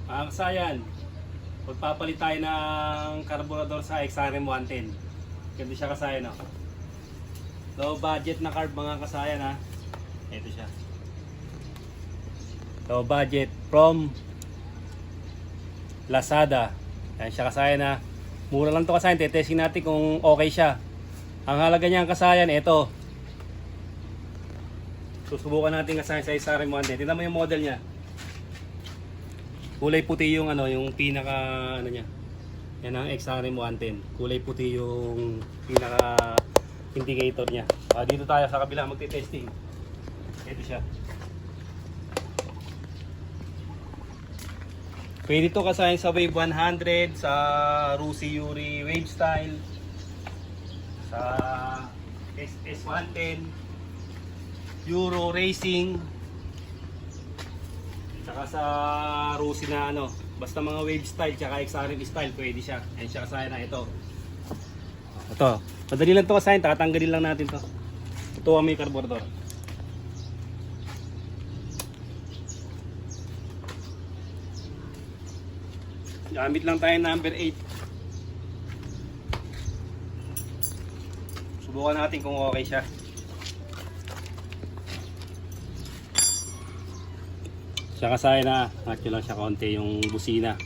Ang sayan, magpapalit tayo ng carburetor sa XRM 110. Ganito siya kasayan, no? Low budget na carb mga kasayan, ha. Ito siya. Low budget from Lazada. Ayan siya kasayan, ha. Mura lang to kasayan. Tetesting natin kung okay siya. Ang halaga niya kasayan, ito. Susubukan natin kasayan sa XRM 110. Tingnan mo yung model niya. Kulay puti yung yung pinaka niya. Yan ang XRM 110. Kulay puti yung pinaka indicator niya. Dito tayo sa kabila magte-testing. Ito siya. Pwede to kasayan sa Wave 100, sa Rusi Yuri Wave Style, sa SS110, Euro Racing, tsaka sa Rusi na basta mga Wave Style tsaka XRM Style pwede siya. Ayan siya kasayan na ito. Ito, madali lang to kasayan, tatanggalin lang natin to. Ito ang may carburetor. Gamit lang tayo number 8. Subukan natin kung okay siya. Siya kasaya na, natin lang siya konti yung busina.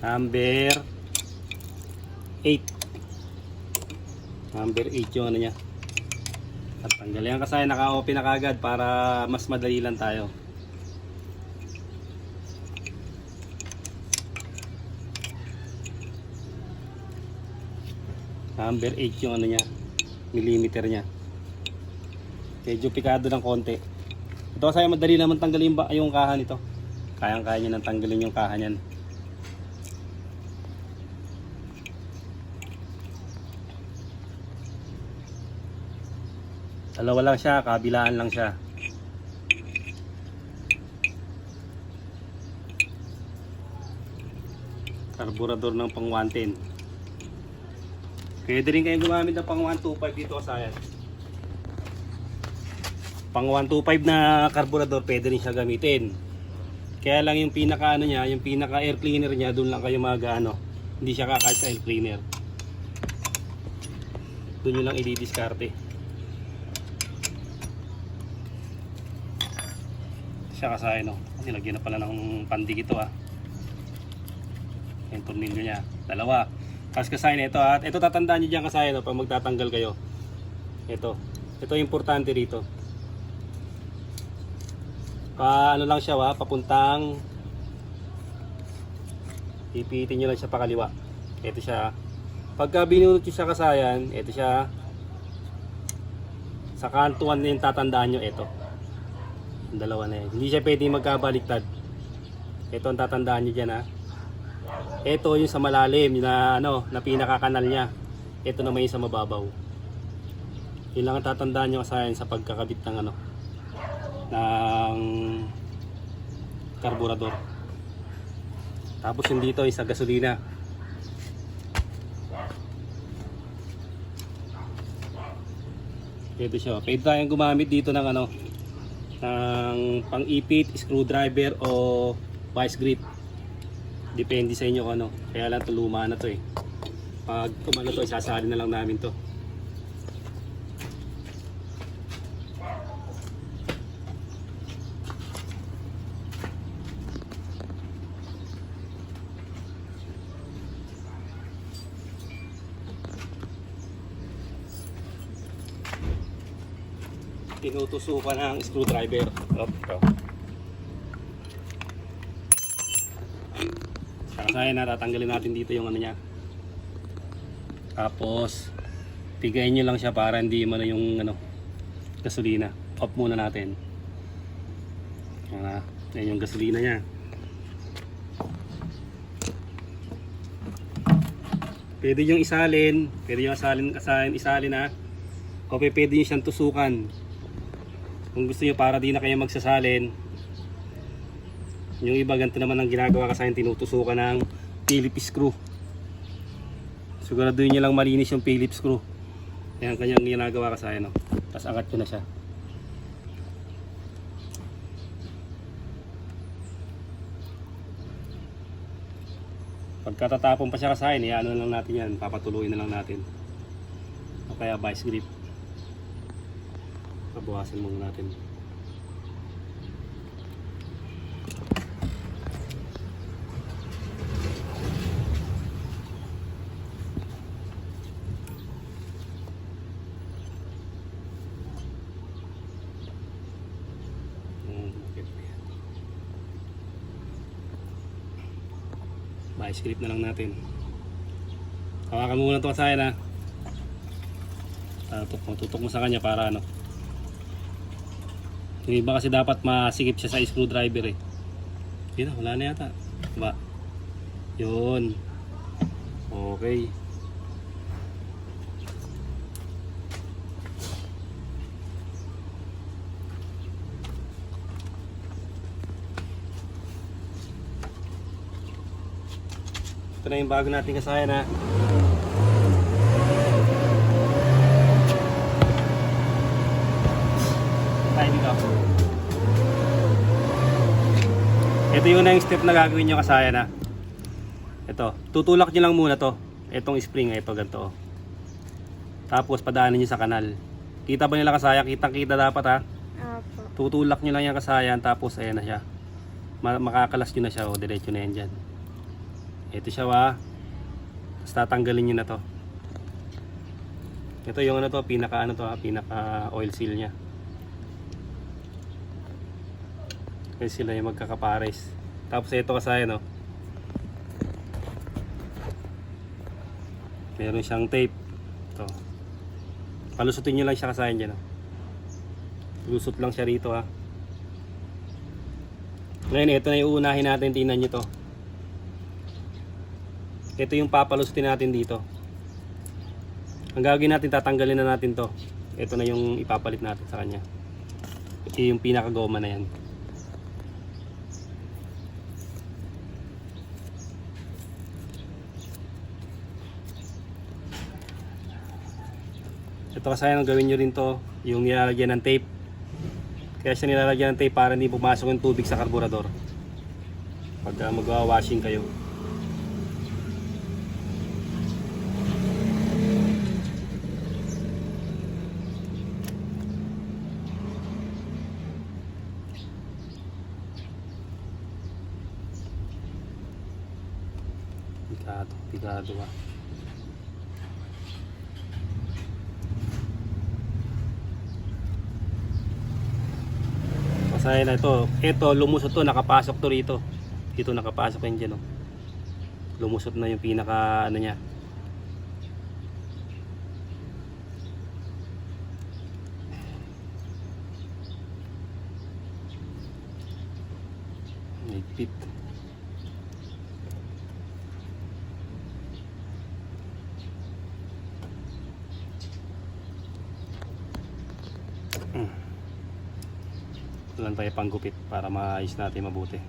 Number 8. Number 8 yung niya. At tanggalin kasaya, naka-open na kagad para mas madali lang tayo. Number 8 yung niya, millimeter niya. Medyo pikado ng konti. Ito kasi madali naman tanggalin yung kaha nito. Kayang-kaya niya nang tanggalin yung kaha niyan. Dalawa lang siya, kabilaan lang siya. Carburetor ng pang 110. Pwede rin kayong gumamit ng pang 125 dito kasayan. Pang 125 na carburetor pwede rin siya gamitin. Kaya lang yung pinaka niya, yung pinaka air cleaner niya, doon lang kayo hindi siya kakayat sa air cleaner. Doon nyo lang i-discarte. Siya kasayan, no. Nilagyan na pala ng pandig ito, yung tornilyo niya, dalawa. Tapos kasayan ito, at ito tatandaan nyo dyan kasayan, pag magtatanggal kayo. Ito importante rito. Lang siya, papuntang, ipitin nyo lang siya pakaliwa. Ito siya. Pagka binunot nyo siya kasayan, ito siya. Sa kantuan na yung tatandaan nyo, ito. Yung dalawa na yan. Hindi siya pwede magkabaliktad. Ito ang tatandaan nyo dyan, Ito yung sa malalim, yung na pinakakanal niya. Ito naman yung sa mababaw. Yun lang ang tatandaan nyo kasayan sa pagkakabit ng ng carburetor. Tapos yung dito yung sa gasolina. Ito siya. Pwede tayong gumamit dito ng ng pang-ipit, screwdriver o vice grip. Depende sa inyo kung Kaya lang ito luma na to Pag to, isasali na lang namin to. Tinutusukan ng screwdriver. Ito. Kaya natatanggalin natin dito yung niya. Tapos pigayin nyo lang siya para hindi yung gasolina. Off muna natin. Yan yung gasolina niya. Pwede yung isalin, o pwede nyo siyang tusukan. Kung gusto nyo para di na kayo magsasalin. Yung iba ganito naman ang ginagawa kasayan, tinutusukan ng Phillips screw. Siguraduhin nyo lang malinis yung Phillips screw. Yan kanyang ginagawa kasayan. Tapos angat ko na siya. Pagkatatapon pa siya kasahin, iano na lang natin yan, papatuloy na lang natin. O kaya vice grip. Pabawasan muna natin. Vice grip na lang natin. Hawakan mo muna ito kasahin ha. Tutok mo sa kanya para ano. Yung iba kasi dapat masikip siya sa screwdriver eh. Yun na, wala na yata. Ba? Yun. Okay. Ito na yung bago nating kasayan ha. Tayo dito. Ito yung next step na gagawin nyo kasayan ha. Ito, tutulak nyo lang muna to. Itong spring ito ganito. Tapos padaanin nyo sa kanal. Kita ba nila kasayan? Kitang kita dapat ha. Opo. Tutulak nyo lang yung kasayan tapos ayan na siya. Makakalas nyo na siya o diretso na yan dyan. Ito siya wa. Tapos tatanggalin nyo na to. Ito yung ano to, pinaka oil seal nya. Kasi sila yung magkakapares. Tapos ito kasayan no. Meron siyang tape. Ito. Palusutin nyo lang siya kasayan dyan no. Lusot lang siya rito ha. Ngayon ito na yung uunahin natin, tingnan nyo to. Ito yung papalusutin natin dito. Ang gagawin natin, tatanggalin na natin to. Ito na yung ipapalit natin sa kanya. Ito yung pinakagoma na yan. Ito kasi ang gawin nyo rin to, yung nilalagyan ng tape. Kaya siya nilalagyan ng tape para hindi pumasok yung tubig sa karburador pag magwa-washing kayo. Pigado ba? Masaya na ito. Ito lumusot to, nakapasok to rito. Dito nakapasok yan dyan. Oh. Lumusot na yung pinaka ano niya. Nagpit. Lang tayo panggupit para maayos natin mabuti.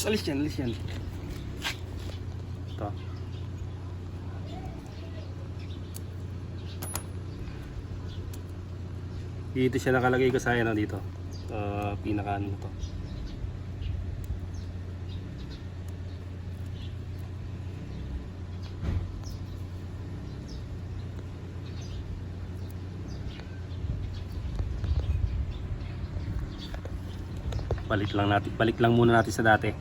Alis yan, alis yan. Ito. Dito siya nakalagay ko sa ano dito. Pinaka ano to. Balik lang muna natin sa dati.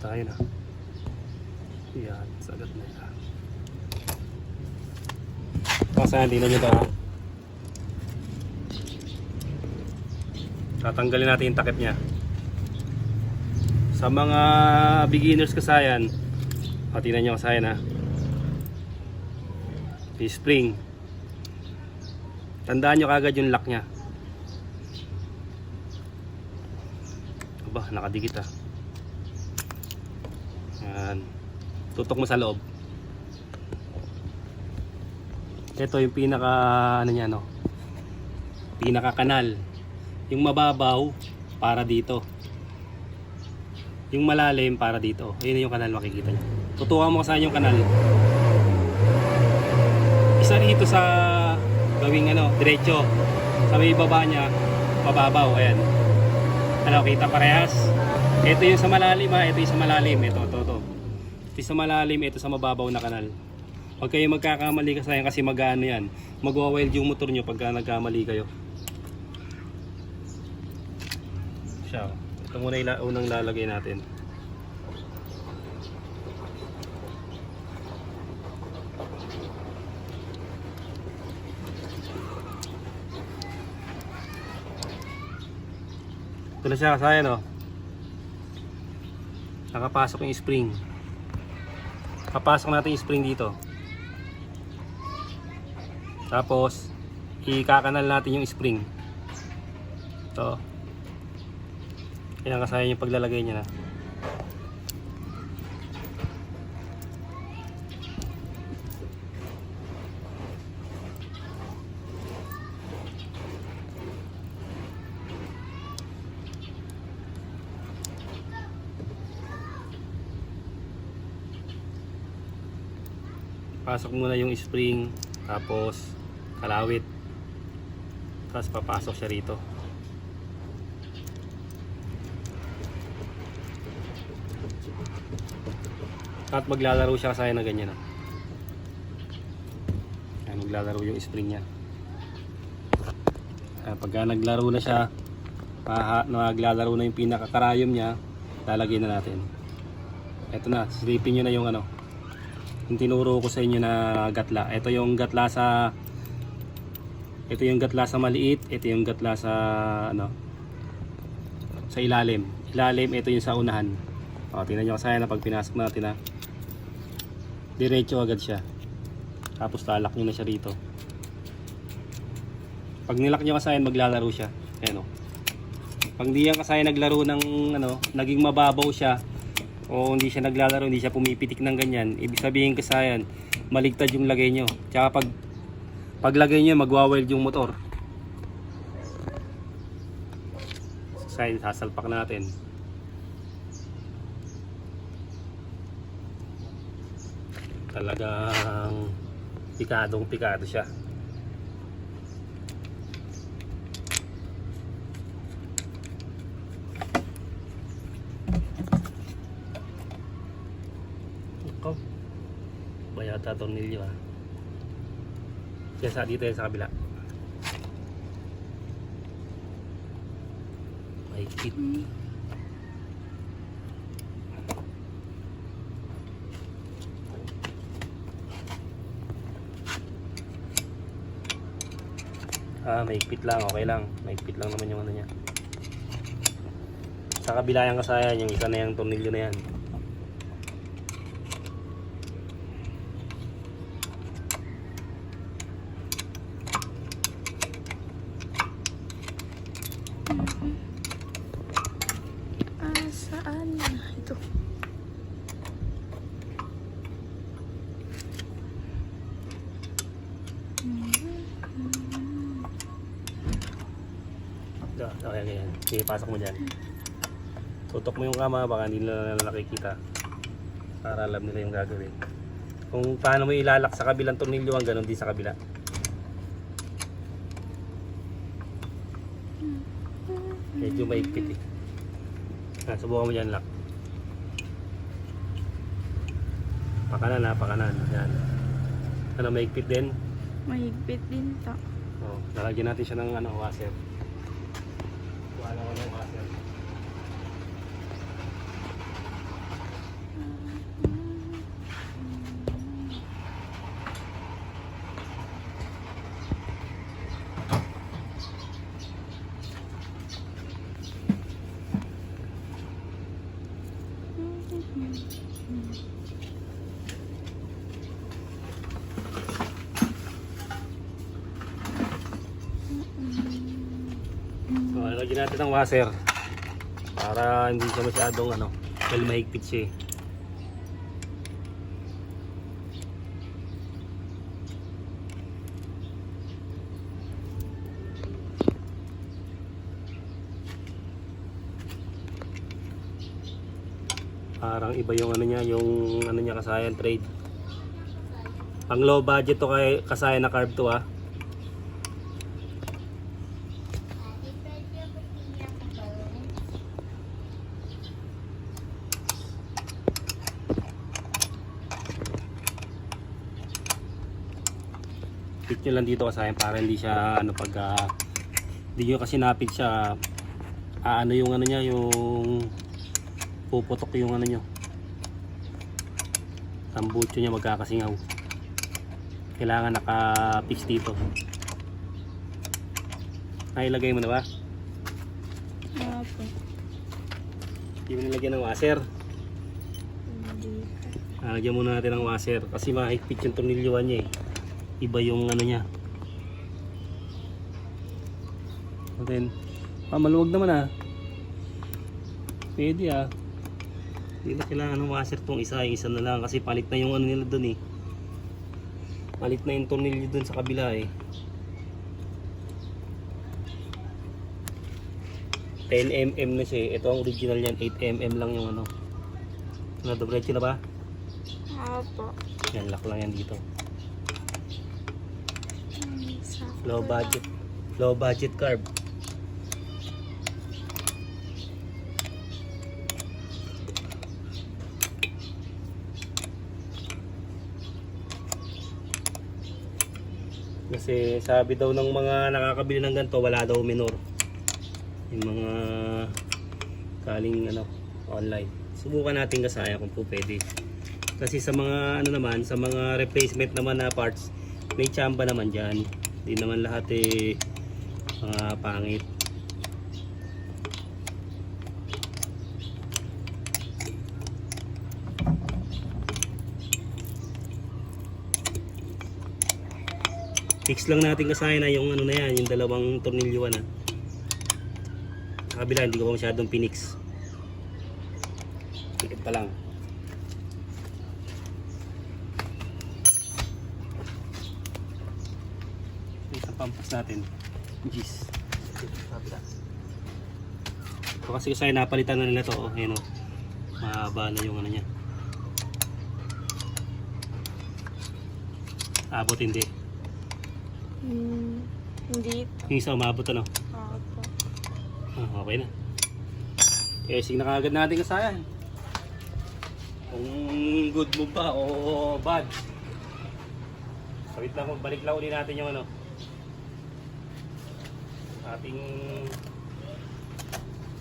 tayo na. Yan, sagat na yan. Pasahan, tingnan nyo ito ha. Tatanggalin natin yung takip niya. Sa mga beginners kasayan, tingnan nyo kasayan ha. Yung spring. Tandaan nyo kagad yung lock niya. Aba, nakadikit ha. Yan. Tutok mo sa loob. Ito yung pinaka ano niya no. Pinaka kanal. Yung mababaw para dito. Yung malalim para dito. Ayun yung kanal makikita niyo. Tutukan mo saan yung kanal. Isa rito sa gawing ano, diretso. Sa may baba niya, mababaw. Ayan. Ano, kita parehas? Ito yung sa malalim ha. Ito yung sa malalim. Ito. Ito sa malalim, ito sa mababaw na kanal. Huwag kayo magkakamali kasi mag-ano yan. Magwa-wild yung motor nyo pagka nagkamali kayo. Siya. Ito muna yung unang lalagay natin. Ito na siya kasaya no. Nakapasok yung spring. Papasok natin yung spring dito. Tapos ikakanal natin yung spring. Ito. Yan kasaya yung paglalagay niya na. Pasok muna yung spring, tapos kalawit, tapos papasok siya rito. At maglalaro siya kasi na ganyan. Ayan, maglalaro yung spring niya. Pagka naglaro na siya, naglalaro na yung pinakakarayom niya, lalagyan na natin. Eto na, silipin nyo na yung ano, yung tinuro ko sa inyo na gatla. Ito yung gatla sa maliit, ito yung gatla sa ano, sa ilalim. Ito yung sa unahan. Tingnan nyo kasi na pag pinasok natin na diretso agad siya. Tapos lalak nyo na siya rito. Pag nilak nyo kasi maglalaro siya. Ayan o. Pag hindi yan kasi naglaro ng ano, naging mababaw siya, o hindi siya naglalaro, hindi siya pumipitik ng ganyan, ibig sabihin kasayan, maligtad yung lagay nyo. Tsaka paglagay nyo, magwa-wild yung motor. Kasayan, sasalpak natin. Talagang pikado siya. Bayata tornilyo ha. Kaya dito yan sa kabila. Mahigpit. Mahigpit lang, okay lang. Mahigpit lang naman yung ano niya. Sa kabila yung kasayan, yung isa na yung tornilyo na yan. Saan? Ito. Okay, ganyan. Sige, pasok mo dyan. Tutok mo yung kama, baka hindi nila nakikita. Para alam nila yung gagawin. Kung paano mo ilalak sa kabilang tornilyo, ang ganun din sa kabila. Medyo maigpit eh. Subukan mo dyan, lock. Pakanan ha, pakanan. Yan. Ano, maigpit din? Mahigpit din to. Lalagyan natin siya ng ano, washer. Wala ko ng washer. Lagyan natin ng washer para hindi siya masyadong ano, dahil mahigpit siya eh. Parang iba yung ano niya, yung ano niya Kasayan trade. Pang low budget to kay Kasayan na carb to ah. Fit nyo lang dito Kasayan para hindi siya ano pag hindi nyo kasi napit siya ano yung ano niya, yung puputok yung ano nyo, tambutso niya magkakasingaw. Kailangan naka-fix dito. Nailagay mo na ba? Opo. Hindi mo nilagyan ng washer. Hindi. Lagyan muna natin ng washer kasi mahigpit yung tornilyoan niya eh. Iba yung ano niya. And then, maluwag naman ah. Pwede ah. Hindi na kailangan ng washer tong isa, yung isa na lang kasi palit na yung ano nila dun eh. Palit na yung tornilyo dun sa kabila eh. 10mm na siya eh. Ito ang original yan, 8mm lang yung ano. Nadobretso na ba? Opo. Yan, lock lang yan dito. Sakto Low lang. budget. Low budget carb. Kasi sabi daw ng mga nakakabili ng ganito, wala daw minor. Yung mga galing ano, online. Subukan natin Kasayan kung po pwede. Kasi sa mga ano naman, sa mga replacement naman na parts, may tsamba naman dyan. Hindi naman lahat eh mga pangit. Fix lang natin Kasayan na yung ano na yan, yung dalawang tornilyo na. Sa kabila hindi ko pa masyadong pinix. Tikit pa lang. Isang pampas natin. Jeez. Sa kabila. Ito kasi Kasayan napalitan na nila to. Oh, ayun oh. Mahaba na yung ano niya. Abot hindi. Hindi. Yung isa umabot ano. Opo. Okay na. Testing na kagad natin Kasayan. Kung good mo ba o bad. Sawit lang, balik lang ulit natin yung ano. Ating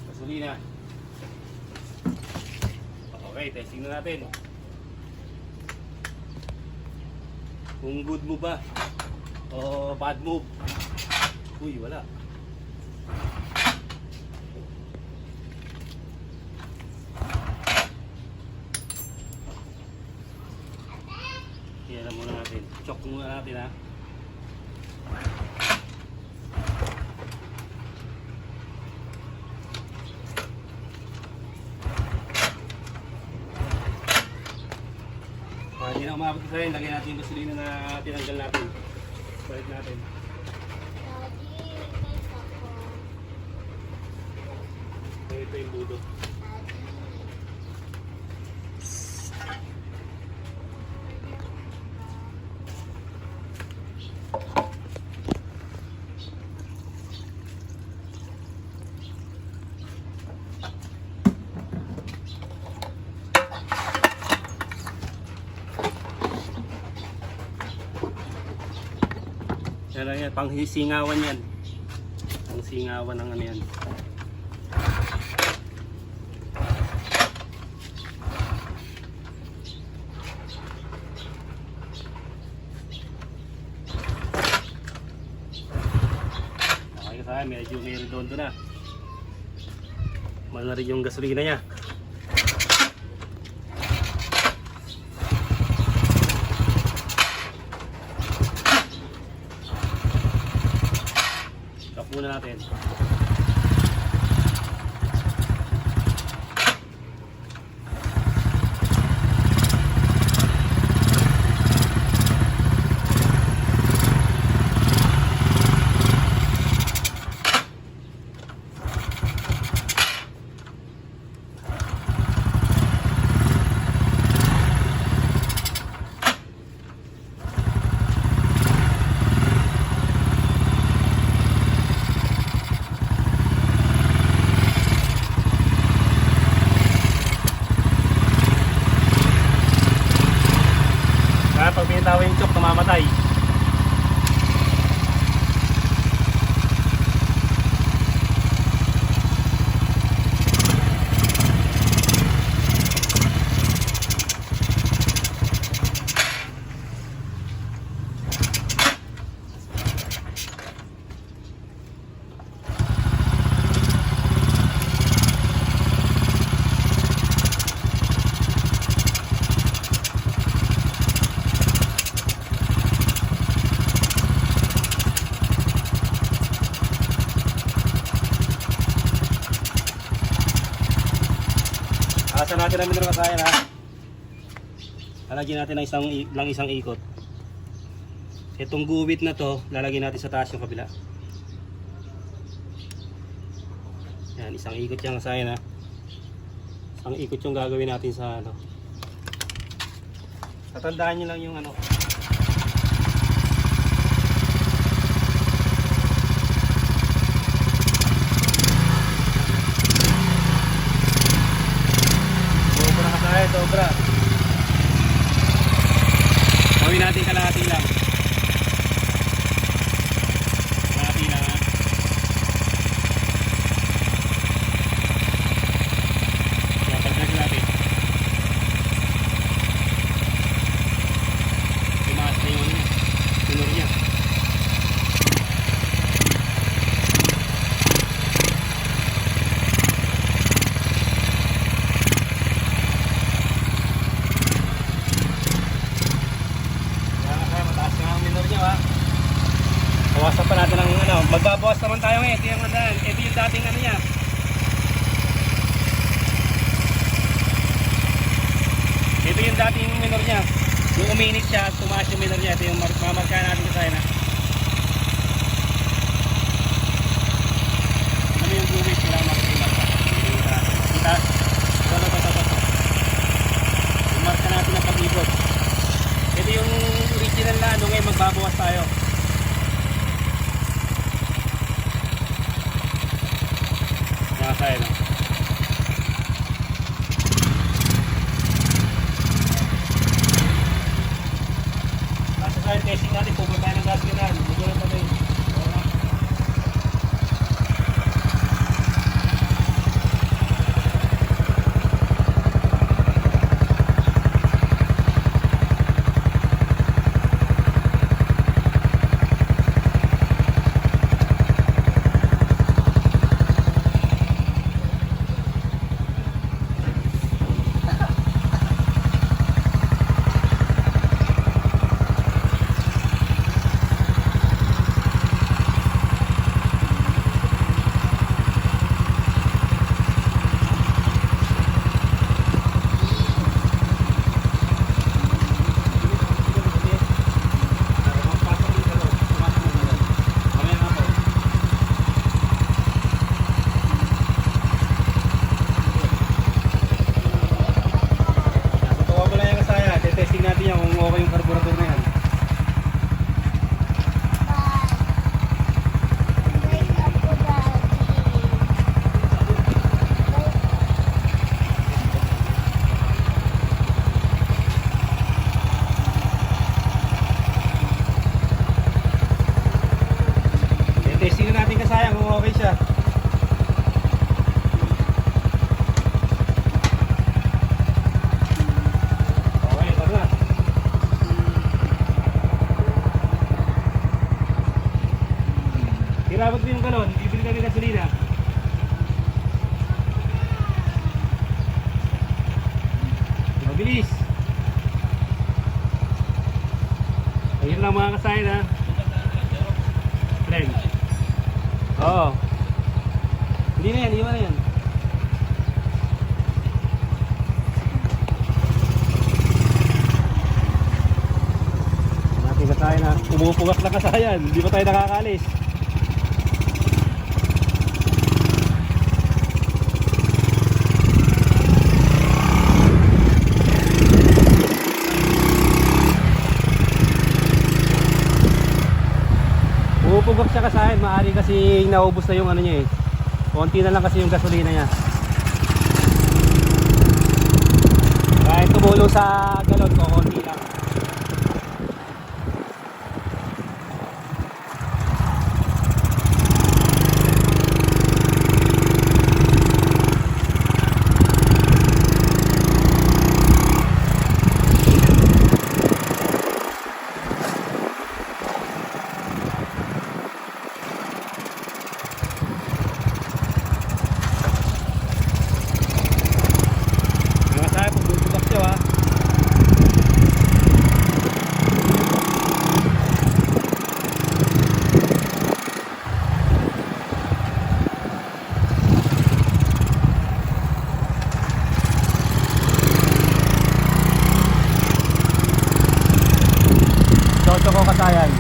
gasolina. Okay, testing na natin. Kung good mo ba o bad move. Uy, wala. Yan na muna natin. Choke muna natin ha. Para hindi na umabot sa rin, lagyan natin yung gasolina na tinanggal natin. Balik natin. Ito yung budo. Yan lang yan, pang singawan yan. Pang singawan ng ano yan. Okay Kasayan, medyo may redondo na. Mahal na rin yung gasolina niya. Muna natin. Kaya pag pinitawa yung chok, namamatay. Asa natin ang minor kasayan ha. Lalagyan natin ng isang ikot. Itong guwit na to, lalagyan natin sa taas yung kabila. Yan, isang ikot yung kasayan ha. Isang ikot yung gagawin natin sa ano. Tatandaan nyo lang yung ano. Sobra. Gawin natin kalahati lang. Kalahati lang ha. Kaya pagdasin natin. Tumaas na yung sunod niya. Bawasan pa natin ng ano, magbabawas naman tayo ngayon. Ito yung andan. Ito yung dating ano niya. Ito yung dating minor niya. Yung uminit siya, tumaas yung minor niya. Ito yung mamarkahan natin sa na. Ano yung guwit? Kailangan makikita. Kita. Ito. Marka natin ang pag-ibot. Ito yung original na ano ngayon, magbabawas tayo. Makasaya lang. Nasa side testing natin, pupunta tayo ng gaslinan. Bugulan pa tayo. Testing natin yan kung okay yung carburetor na yan. Testing na natin kasayang kung okay siya. Irabot mo yung galon, bibili kami gasolina. Mabilis. Ayun lang mga kasayan ha. Friend. Oo. Hindi na yan, iwan na yan. Natin kasayan ha. Umupugak na kasayan, hindi pa tayo nakakalis. Pupugak siya kasahin, maaari kasi naubos na yung ano niya eh. Konti na lang kasi yung gasolina niya. Kahit tumulong sa galon ko, konti lang. kasayan.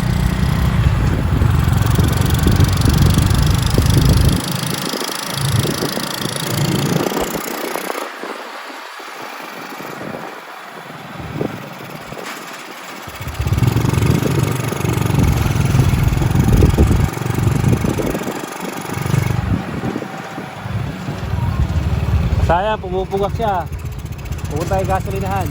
Sayang, pumupugak siya. Pupunta tayo gasolinahan.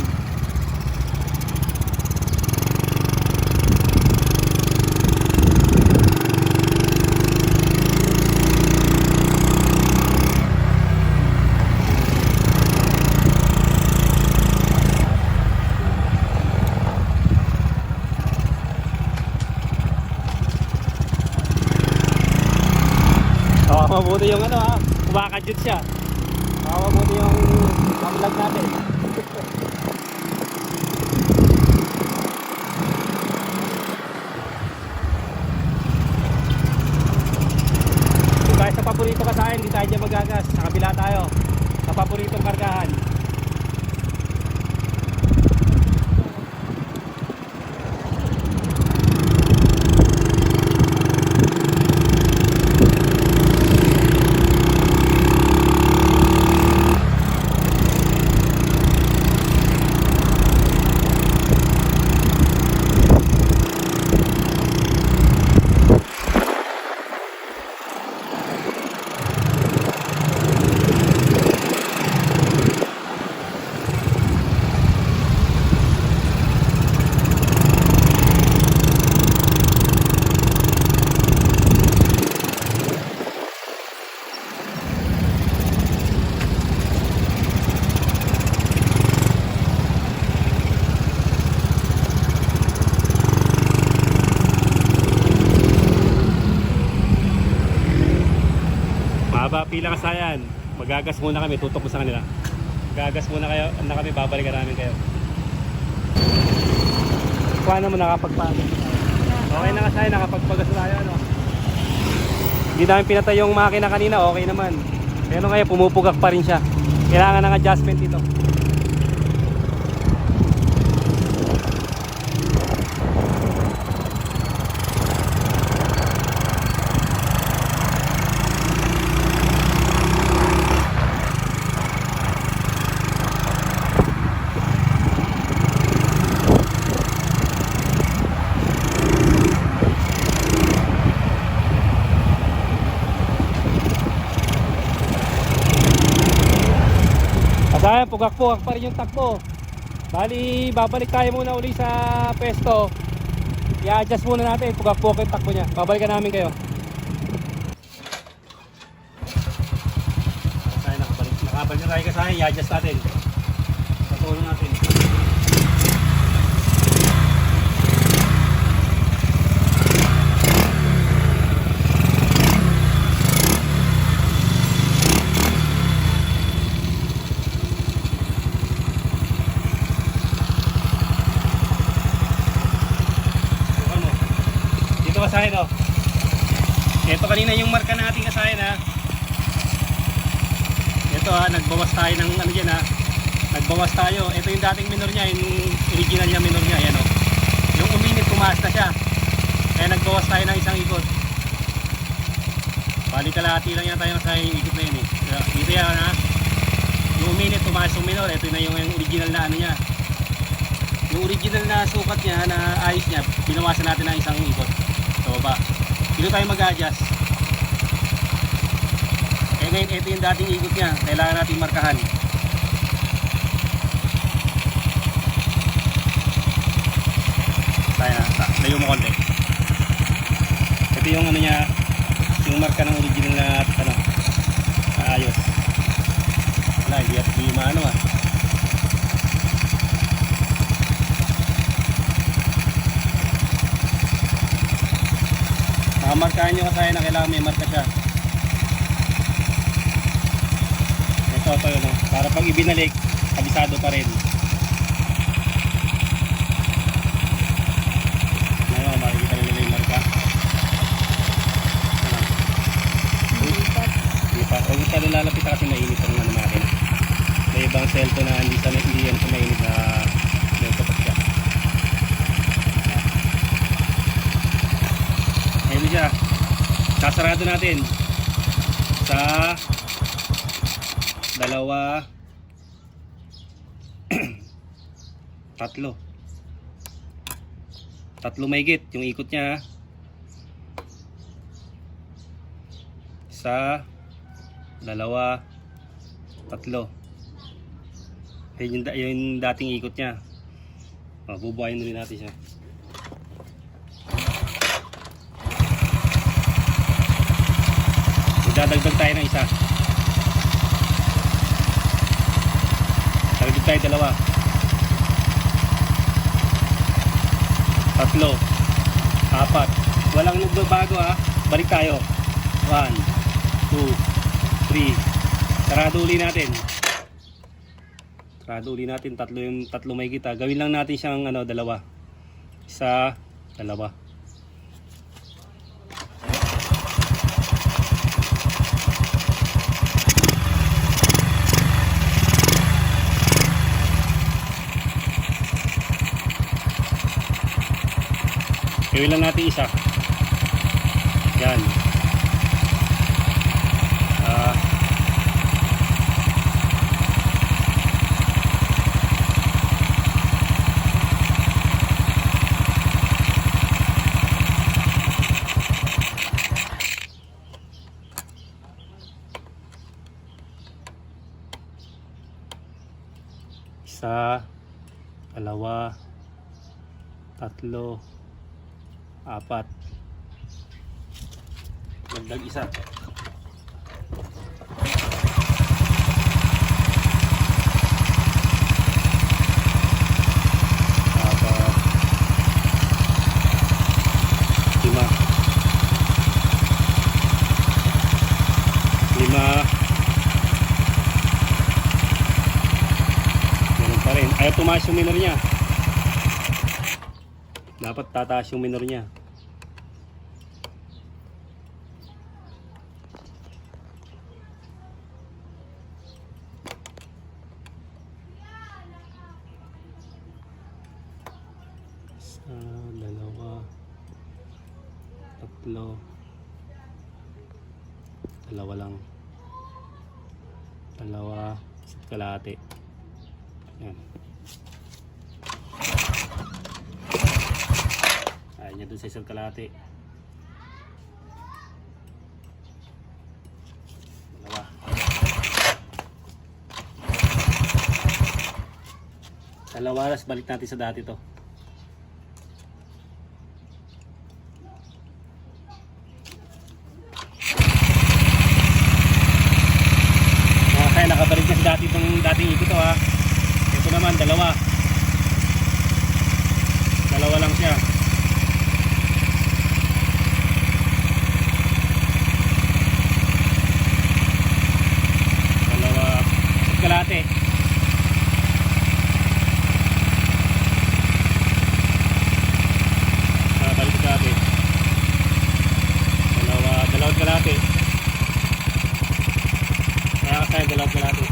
Oh, mabuti yung ano ha, kumakadyot siya. Mabuti yung vlog natin. Kung tayo sa paborito kasayan, hindi tayo dyan magagas. Sa kabila tayo, sa paboritong kargahan. Mahaba pila kasayan. Magagas muna kami, tutok mo sa kanila. Gagas muna kayo, na kami, babalikan namin kayo. Paano mo nakapagpagod? Okay na kasayan, nakapagpagas na tayo, ano? Hindi namin pinatay yung makina kanina, okay naman. Pero ngayon, pumupugak pa rin siya. Kailangan ng adjustment dito. Kaya pugak-pugak pa rin yung takbo. Bali, babalik tayo muna uli sa pwesto. I-adjust muna natin, pugak-pugak yung takbo niya. Babalikan namin kayo. Tayo nakabalik na tayo kasi i-adjust natin. Patulong natin. Kasayan oh. Ito kanina yung marka natin kasayan ha. Ito ha, nagbawas tayo ng ano dyan ha. Nagbawas tayo. Ito yung dating minor niya, yung original niya minor niya. Ayan oh. Yung uminit, tumaas na siya. Kaya nagbawas tayo ng isang ikot. Bali kalahati lang yan tayo sa ikot na yun eh. Dito yan ha. Yung uminit, tumaas yung minor. Ito na yung original na ano niya. Yung original na sukat niya, na ayos niya, pinawasan natin ng isang ikot. So ba, dito tayo mag-adjust. Eh ngayon, ito yung dating ikot niya. Kailangan natin markahan. Tayo na, layo mo konti. Ito yung ano niya, yung marka ng original na ano, ayos. Wala, hindi maano ah. Markahan nyo kasi na kailangan may marka siya. Ito yun, no? Para pag ibinalik, kabisado pa rin. Ngayon, makikita nila yung marka. Hindi pa. Huwag siya nilalapit kasi mainit ang ano natin. May ibang cellphone na hindi yan sa mainit na may kapat siya. Sasarado natin sa 2, 3. 3 mahigit yung ikot niya. Sa 2, 3. Ayun yung dating ikot niya. Bubuhayin rin natin siya. Magdadagdag tayo ng isa. Dagdag tayo 2, 3, 4. Walang nagbabago ha. Balik tayo. 1, 2, 3. Sarado uli natin. Sarado uli natin. 3 may kita. Gawin lang natin siyang 2. 1, 2. Gawin lang natin isa. Yan. Isa, 2, 3, 4. Dagdag isa. Apat. 5. 5. Ganun pa rin. Ayaw tumaas yung minor niya. Dapat tataas yung minor niya. Isa, 2, 3. 2 lang. 2, isa't kalahati. Yan. Ayaw niya dun sa isang kalahati. 2. 2 oras, balik natin sa dati to. Kaya nakabalik na sa dati itong dating ikot to ha. Ito naman 2. 2 lang siya. 2 kalahati. Balik sa dati. 2 kalahati. Kaya kaya 2 kalahati.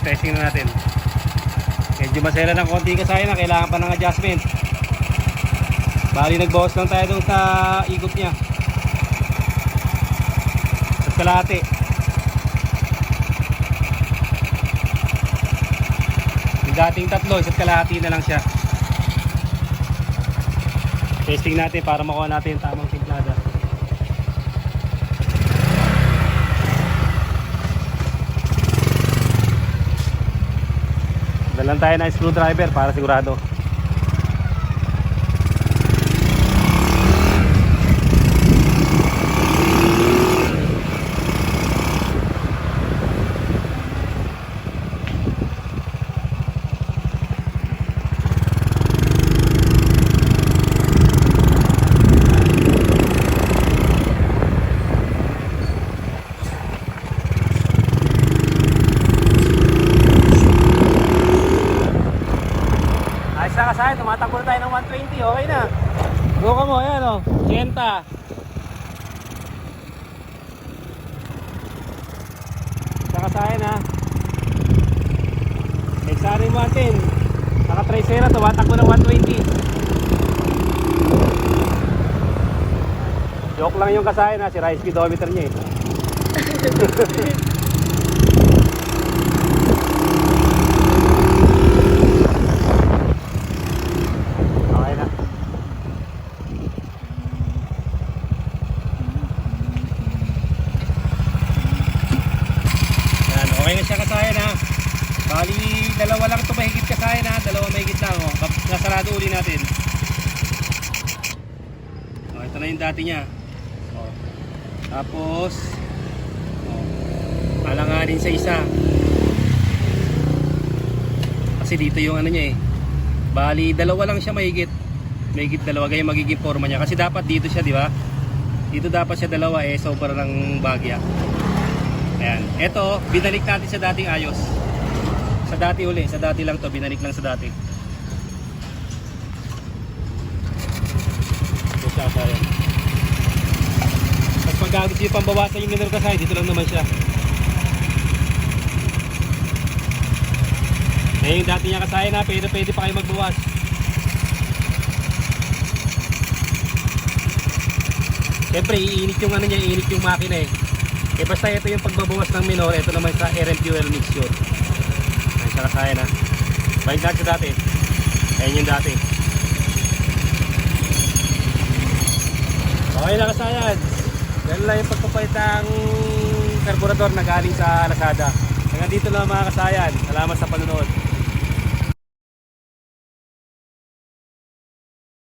Testing na natin. Medyo masela ng konti kasaya na, kailangan pa ng adjustment. Bali nagbawas lang tayo dun sa ikot niya. At kalahati. Yung dating 3, isa't kalahati na lang siya. Testing natin para makuha natin yung tamang timplada. Dalan tayo ng screwdriver para sigurado. kasayan, tumatakbo na tayo ng 120, okay na. Buka mo, ayan o, 80. Sa kasayan ha. Exari mo natin. Naka tricera, tumatakbo ng 120. Joke lang yung kasayan ha, sira yung speedometer niya eh. Okay na. Yan, okay na siya kasayan ha. Bali, dalawa lang ito mahigit kasayan ha. Dalawa mahigit lang oh. Nasarado uli natin. Oh, ito na yung dati niya. Oh. Tapos, oh, alanganin sa isa. Kasi dito yung ano niya eh. Bali, dalawa lang siya mahigit. Mahigit dalawa, kaya magiging forma niya. Kasi dapat dito siya, di ba? Dito dapat siya dalawa eh, sobrang bagya. Ayan. Ito, binalik natin sa dating ayos. Sa dati uli, sa dati lang to, binalik lang sa dati. Ito siya, ayan. Tapos pag gusto nyo pambawasan yung minor kasay, dito lang naman siya. Eh, yung dati niya kasaya na, pero pwede pa kayo magbawas. Siyempre, iinit yung ano niya, iinit yung makina eh. Eh, basta ito yung pagbabawas ng minor, ito naman sa air and fuel mixture. Ayan siya kasaya na. Balik natin sa dati. Ayan yung dati. Okay na kasayan. Ganun lang yung pagpapalit ng karburador na galing sa Lazada. Hanggang dito lang mga kasayan. Salamat sa panonood.